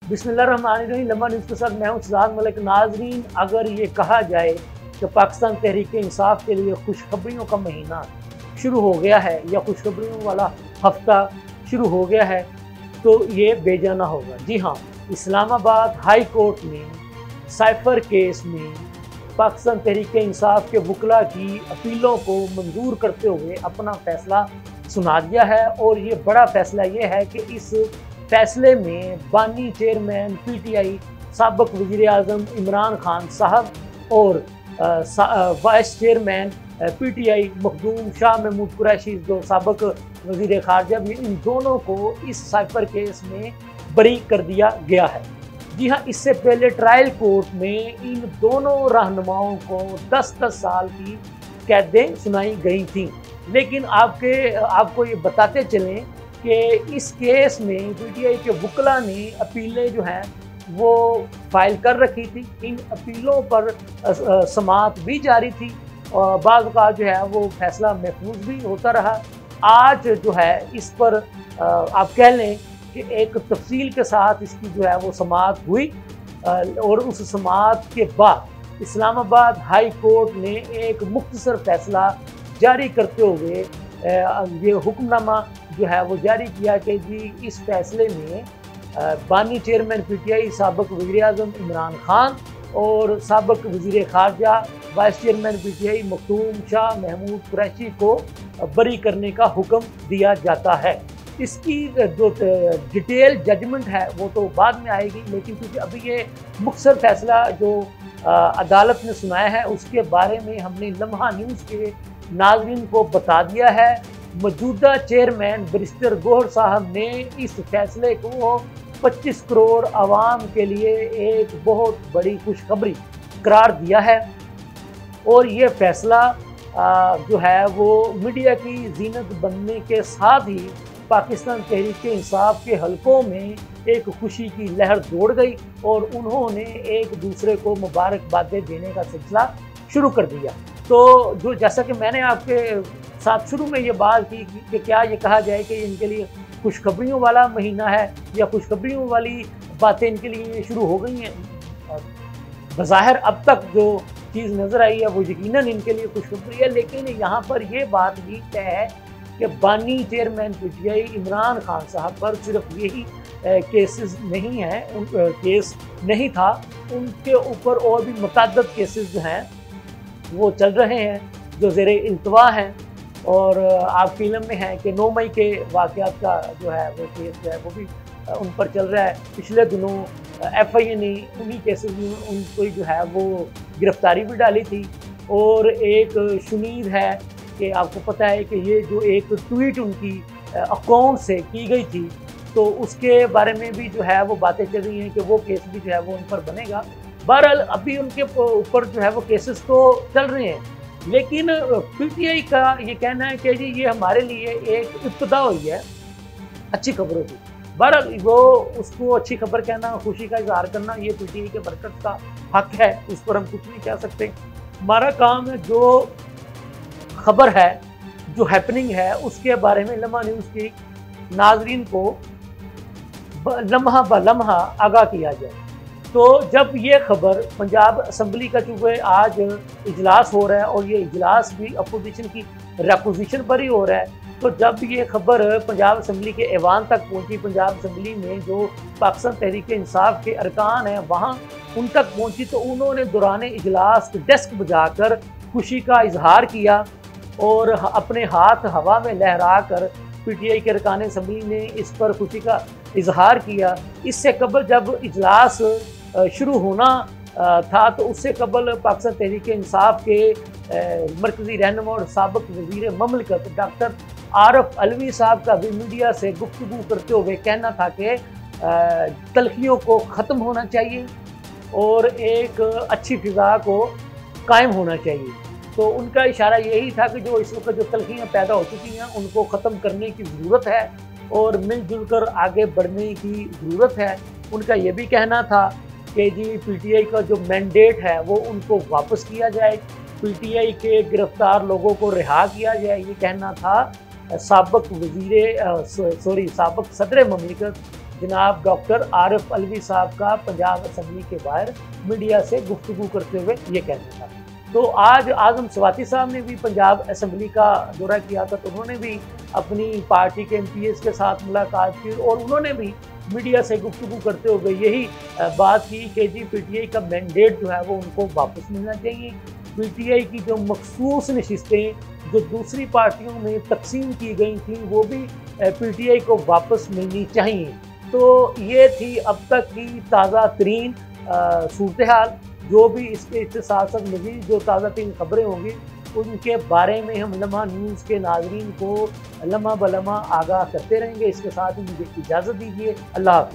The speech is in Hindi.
बिस्मिल्लाहिर्रहमानिर्रहीम। लम्हा न्यूज़ के साथ मैं हूं सजाद मलिक। नाजरीन, अगर ये कहा जाए कि पाकिस्तान तहरीक इंसाफ के लिए खुशखबरियों का महीना शुरू हो गया है या खुशखबरियों वाला हफ्ता शुरू हो गया है तो ये बेजाना होगा। जी हाँ, इस्लामाबाद हाई कोर्ट ने साइफर केस में पाकिस्तान तहरीक इंसाफ के वकला की अपीलों को मंजूर करते हुए अपना फैसला सुना दिया है। और ये बड़ा फैसला ये है कि इस फैसले में बानी चेयरमैन पीटीआई साबिक वज़ीर आज़म इमरान खान साहब और vice chairman PTI Makhdoom Shah Mahmood Qureshi जो साबिक वज़ीर ख़ारजा भी, इन दोनों को इस साइफर केस में बरी कर दिया गया है। जी हाँ, इससे पहले ट्रायल कोर्ट में इन दोनों रहनुमाओं को 10-10 साल की कैदें सुनाई गई थी। लेकिन आपको ये बताते चलें कि इस केस में पीटीआई के वकला ने अपीलें जो हैं वो फाइल कर रखी थी। इन अपीलों पर समाअत भी जारी थी और बाद का जो है वो फैसला महफूज भी होता रहा। आज जो है इस पर आप कह लें कि एक तफसील के साथ इसकी जो है वो समाअत हुई और उस समाअत के बाद इस्लामाबाद हाई कोर्ट ने एक मुख्तसर फैसला जारी करते हुए ये हुक्मनामा जो है वो जारी किया कि जी इस फैसले में बानी चेयरमैन पीटीआई साबिक वज़ीर आज़म इमरान खान और साबिक वज़ीर ख़ारजा vice chairman PTI Makhdoom Shah Mahmood Qureshi को बरी करने का हुक्म दिया जाता है। इसकी जो डिटेल जजमेंट है वो तो बाद में आएगी, लेकिन क्योंकि अभी ये मुख्तसर फैसला जो अदालत ने सुनाया है उसके बारे में हमने लम्हा न्यूज़ के नाज़रीन को बता दिया है। मौजूदा चेयरमैन बैरिस्टर गौहर साहब ने इस फैसले को 25 करोड़ आवाम के लिए एक बहुत बड़ी खुशखबरी करार दिया है। और ये फैसला जो है वो मीडिया की जीनत बनने के साथ ही पाकिस्तान तहरीक इंसाफ के हलकों में एक खुशी की लहर दौड़ गई और उन्होंने एक दूसरे को मुबारकबादें देने का सिलसिला शुरू कर दिया। तो जो जैसा कि मैंने आपके साथ शुरू में ये बात की कि क्या ये कहा जाए कि इनके लिए खुशखबरियों वाला महीना है या खुशखबरियों वाली बातें इनके लिए शुरू हो गई हैं। बज़ाहिर अब तक जो चीज़ नज़र आई है वो यकीनन इनके लिए खुशखबरी है, लेकिन यहाँ पर यह बात भी तय है कि बानी चेयरमैन पीटीआई इमरान खान साहब पर सिर्फ यही केसेस नहीं हैं, केस नहीं था, उनके ऊपर और भी मुतअद्दिद केसेस जो हैं वो चल रहे हैं जो ज़ेरे इल्तवा हैं। और आप फिल्म में हैं कि 9 मई के वाक़यात का जो है वो केस जो है वो भी उन पर चल रहा है। पिछले दिनों FIA ने उन्हीं केसेस में उनको जो है वो गिरफ्तारी भी डाली थी। और एक शुनीद है कि आपको पता है कि ये जो एक ट्वीट उनकी अकाउंट से की गई थी तो उसके बारे में भी जो है वो बातें चल रही हैं कि वो केस भी जो है वो उन पर बनेगा। बहरहाल अभी उनके ऊपर जो है वो केसेस तो चल रहे हैं, लेकिन पीटीआई का ये कहना है कि जी ये हमारे लिए एक इब्तिदा हुई है अच्छी खबरों की। बहरहाल वो उसको अच्छी खबर कहना, खुशी का इजहार करना, ये पीटीआई के बरकत का हक है, उस पर हम कुछ नहीं कह सकते। हमारा काम है जो खबर है, जो हैपनिंग है, उसके बारे में लम्हा न्यूज़ की नाजरीन को लम्हा ब लम्हा आगाह किया जाए। तो जब ये खबर पंजाब असम्बली का चूँकि आज इजलास हो रहा है और ये इजलास भी अपोजिशन की रेपोजिशन पर ही हो रहा है, तो जब ये खबर पंजाब असम्बली के ऐवान तक पहुंची, पंजाब असम्बली में जो पाकिस्तान तहरीक इंसाफ के अरकान हैं वहाँ उन तक पहुंची, तो उन्होंने दौरान इजलास डेस्क बजाकर खुशी का इजहार किया और अपने हाथ हवा में लहरा कर पीटीआई के अरकान असम्बली ने इस पर खुशी का इजहार किया। इससे कबल जब इजलास शुरू होना था तो उससे कबल पाकिस्तान तहरीक इंसाफ के मरकज़ी रहनुमा और साबिक वज़ीर ममलिकत डॉक्टर आरफ अलवी साहब का भी मीडिया से गुफ्तगू करते हुए कहना था कि तल्खियों को ख़त्म होना चाहिए और एक अच्छी फ़िज़ा को कायम होना चाहिए। तो उनका इशारा यही था कि जो इस वक्त जो तल्खियाँ पैदा हो चुकी हैं उनको ख़त्म करने की ज़रूरत है और मिलजुल कर आगे बढ़ने की ज़रूरत है। उनका ये भी कहना था कि जी पीटीआई का जो मैंडेट है वो उनको वापस किया जाए, पीटीआई के गिरफ्तार लोगों को रिहा किया जाए। ये कहना था साबिक सदर ममलिकत जनाब डॉक्टर आरिफ अलवी साहब का पंजाब असम्बली के बाहर मीडिया से गुफ्तगू करते हुए ये कहना था। तो आज आजम स्वाति साहब ने भी पंजाब असम्बली का दौरा किया था, तो उन्होंने भी अपनी पार्टी के MPs के साथ मुलाकात की और उन्होंने भी मीडिया से गुफ्तगू करते हुए यही बात की कि जी PTI का मैंडेट जो है वो उनको वापस मिलना चाहिए। PTI की जो मखसूस नशिस्तें जो दूसरी पार्टियों में तकसीम की गई थी वो भी PTI को वापस मिलनी चाहिए। तो ये थी अब तक की ताज़ा तरीन सूरत हाल। जो भी इसके साथ साथ मज़ीद जो ताज़ा तरीन खबरें होंगी उनके बारे में हम लम्हा न्यूज़ के नाज़रीन को लम्हा ब लम्हा आगाह करते रहेंगे। इसके साथ ही मुझे इजाज़त दीजिए। अल्लाह हाफ़िज़।